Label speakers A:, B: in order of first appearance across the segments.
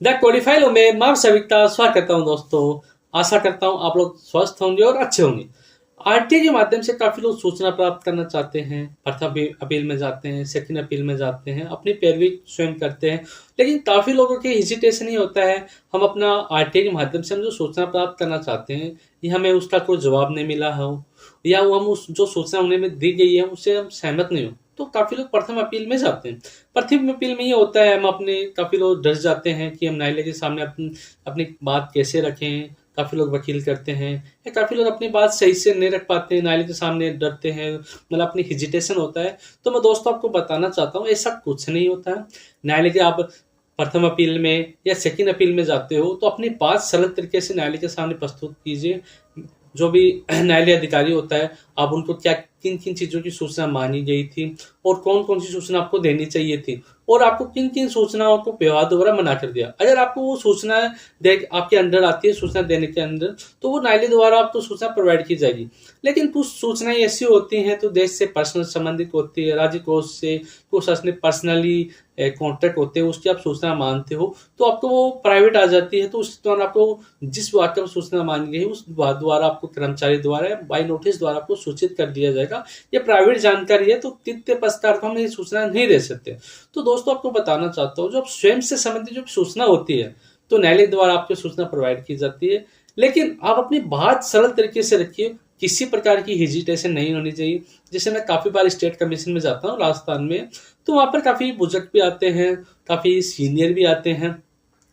A: The क्वालिफाइलो में मैं सभी का स्वागत करता हूं दोस्तों। आशा करता हूं आप लोग स्वस्थ होंगे और अच्छे होंगे। आरटीआई के माध्यम से काफी लोग सूचना प्राप्त करना चाहते हैं, प्रथम अपील में जाते हैं, सेकंड अपील में जाते हैं, अपनी पैरवी स्वयं करते हैं। लेकिन काफी लोगों के हेजिटेशन ही होता है, हम अपना आरटीआई के माध्यम से हम जो सूचना प्राप्त करना चाहते हैं, ये हमें उसका कोई जवाब नहीं मिला हो, या वो हम उस जो सूचना उन्हें में दी गई है उससे हम सहमत नहीं हो, तो काफी लोग प्रथम अपील में जाते हैं। प्रथम अपील में ये होता है, हम अपने काफी लोग डर जाते हैं कि हम न्यायालय के सामने अपनी बात कैसे रखें। काफी लोग वकील करते हैं, या काफी लोग अपनी बात सही से नहीं रख पाते हैं, न्यायालय के सामने डरते हैं, मतलब अपनी हिजिटेशन होता है। तो मैं दोस्तों आपको बताना चाहता हूँ, ऐसा कुछ नहीं होता है। न्यायालय के आप प्रथम अपील में या सेकंड अपील में जाते हो तो अपनी बात सरल तरीके से न्यायालय के सामने प्रस्तुत कीजिए। जो भी न्यायालय अधिकारी होता है, आप उनको क्या किन किन चीज़ों की सूचना मांगी गई थी और कौन कौन सी सूचना आपको देनी चाहिए थी, और आपको किन किन सूचनाओं को विवाद द्वारा मना कर दिया। अगर आपको वो सूचना आपके अंडर आती है, सूचना देने के अंदर, तो वो न्यायालय द्वारा आपको सूचना प्रोवाइड की जाएगी। लेकिन कुछ सूचनाएं ऐसी होती हैं तो देश से पर्सनल संबंधित होती है, राज्य कोष से कुछ असली पर्सनली कॉन्टैक्ट होते हैं, उसकी आप सूचना मांगते हो तो आपको वो प्राइवेट आ जाती है। तो उस दौरान आपको जिस बात का सूचना मांगी गई है उस बात द्वारा आपको कर्मचारी द्वारा बाई नोटिस द्वारा आपको सूचित कर दिया जाएगा। ये प्राइवेट जानकारी है, तो तृतीय पक्षकार को हम ये सूचना नहीं दे सकते। तो दोस्तों आपको बताना चाहता हूँ, जो आप स्वयं से संबंधित जो सूचना होती है तो न्यायालय द्वारा आपको सूचना प्रोवाइड की जाती है। लेकिन आप अपनी बात सरल तरीके से रखिए, किसी प्रकार की हेजिटेशन नहीं होनी चाहिए। जैसे मैं काफ़ी बार स्टेट कमीशन में जाता हूँ राजस्थान में, तो वहाँ पर काफ़ी बुजुर्ग भी आते हैं, काफ़ी सीनियर भी आते हैं,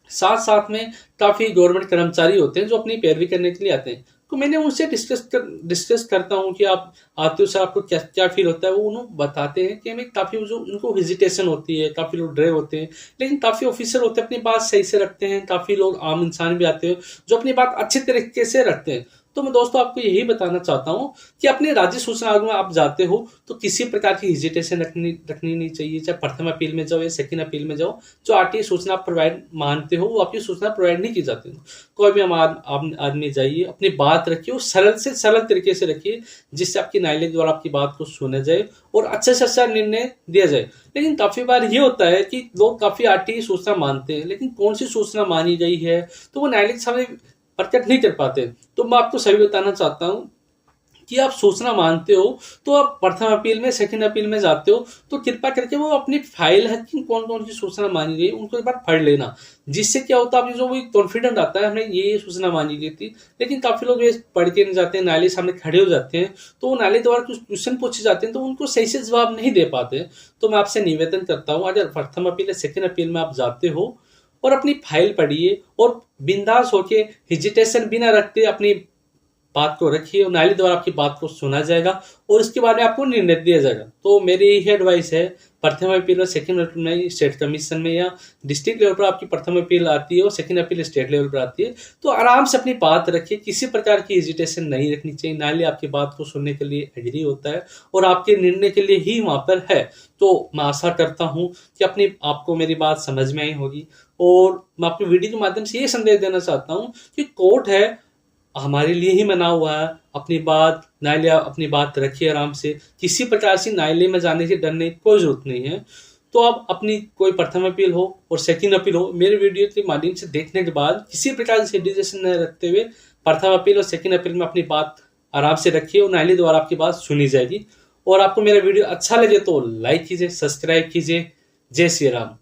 A: साथ साथ में काफ़ी गवर्नमेंट कर्मचारी होते हैं जो अपनी पैरवी करने के लिए आते हैं। तो मैंने उनसे डिस्कस करता हूँ कि आप आते हो सर, आपको क्या क्या फील होता है। वो उन्होंने बताते हैं कि हमें काफ़ी जो उनको हेजिटेशन होती है, काफ़ी लोग डरे होते हैं, लेकिन काफ़ी ऑफिसर होते हैं अपनी बात सही से रखते हैं। काफ़ी लोग आम इंसान भी आते हैं जो अपनी बात अच्छे तरीके से रखते हैं। तो मैं दोस्तों आपको यही बताना चाहता हूँ कि अपने राज्य सूचना आयोग में आप जाते हो तो किसी प्रकार की हेजिटेशन रखनी नहीं चाहिए। चाहे प्रथम अपील में जाओ या सेकंड अपील में जाओ, जो आरटीआई सूचना आप प्रोवाइड मानते हो वो आपकी सूचना प्रोवाइड नहीं की जाती। कोई भी आदमी जाइए, अपनी बात रखिए और सरल से सरल तरीके से रखिए, जिससे आपकी न्यायालय द्वारा आपकी बात को सुना जाए और अच्छे से अच्छा निर्णय दिया जाए। लेकिन काफी बार ये होता है कि लोग काफी आरटीआई सूचना मानते हैं, लेकिन कौन सी सूचना मानी गई है तो वो न्यायालय के सामने प्रकट नहीं कर पाते। तो मैं आपको सही बताना चाहता हूँ कि आप सूचना मानते हो तो आप प्रथम अपील में सेकंड अपील में जाते हो तो कृपया करके वो अपनी फाइल है कि कौन कौन सी सूचना मानी गई उनको एक बार पढ़ लेना। जिससे क्या होता है, आपको जो वो कॉन्फिडेंट आता है हमने ये सूचना मानी गई थी। लेकिन काफी लोग ये पढ़ के नहीं जाते हैं, न्यायालय सामने खड़े हो जाते हैं, तो वो न्यायालय द्वारा कुछ क्वेश्चन पूछे जाते हैं तो उनको सही से जवाब नहीं दे पाते। तो मैं आपसे निवेदन करता हूँ, अगर प्रथम अपील या सेकंड अपील में आप जाते हो और अपनी फाइल पढ़िए और बिंदास होके हेजिटेशन बिना रखते अपनी बात को रखिए और न्यायालय द्वारा आपकी बात को सुना जाएगा और इसके बारे में आपको निर्णय दिया जाएगा। तो मेरी यही एडवाइस है, प्रथम अपील और सेकंड अपील में स्टेट कमीशन में या डिस्ट्रिक्ट लेवल पर आपकी प्रथम अपील आती है और सेकंड अपील स्टेट लेवल पर आती है, तो आराम से अपनी बात रखिए। किसी प्रकार की हेजिटेशन नहीं रखनी चाहिए। न्यायालय आपकी बात को सुनने के लिए एग्री होता है और आपके निर्णय के लिए ही वहाँ पर है। तो मैं आशा करता हूँ कि आपको मेरी बात समझ में आई होगी, और मैं आपकी वीडियो के माध्यम से ये संदेश देना चाहता हूँ कि कोर्ट है हमारे लिए ही बना हुआ है। अपनी बात न्यायालय अपनी बात रखिए आराम से, किसी प्रकार से न्यायालय में जाने से डरने की कोई जरूरत नहीं है। तो आप अपनी कोई प्रथम अपील हो और सेकंड अपील हो, मेरे वीडियो के माध्यम से देखने के बाद किसी प्रकार से हेजिटेशन न रखते हुए प्रथम अपील और सेकंड अपील में अपनी बात आराम से रखिए और न्यायालय द्वारा आपकी बात सुनी जाएगी। और आपको मेरा वीडियो अच्छा लगे तो लाइक कीजिए, सब्सक्राइब कीजिए। जय श्री राम।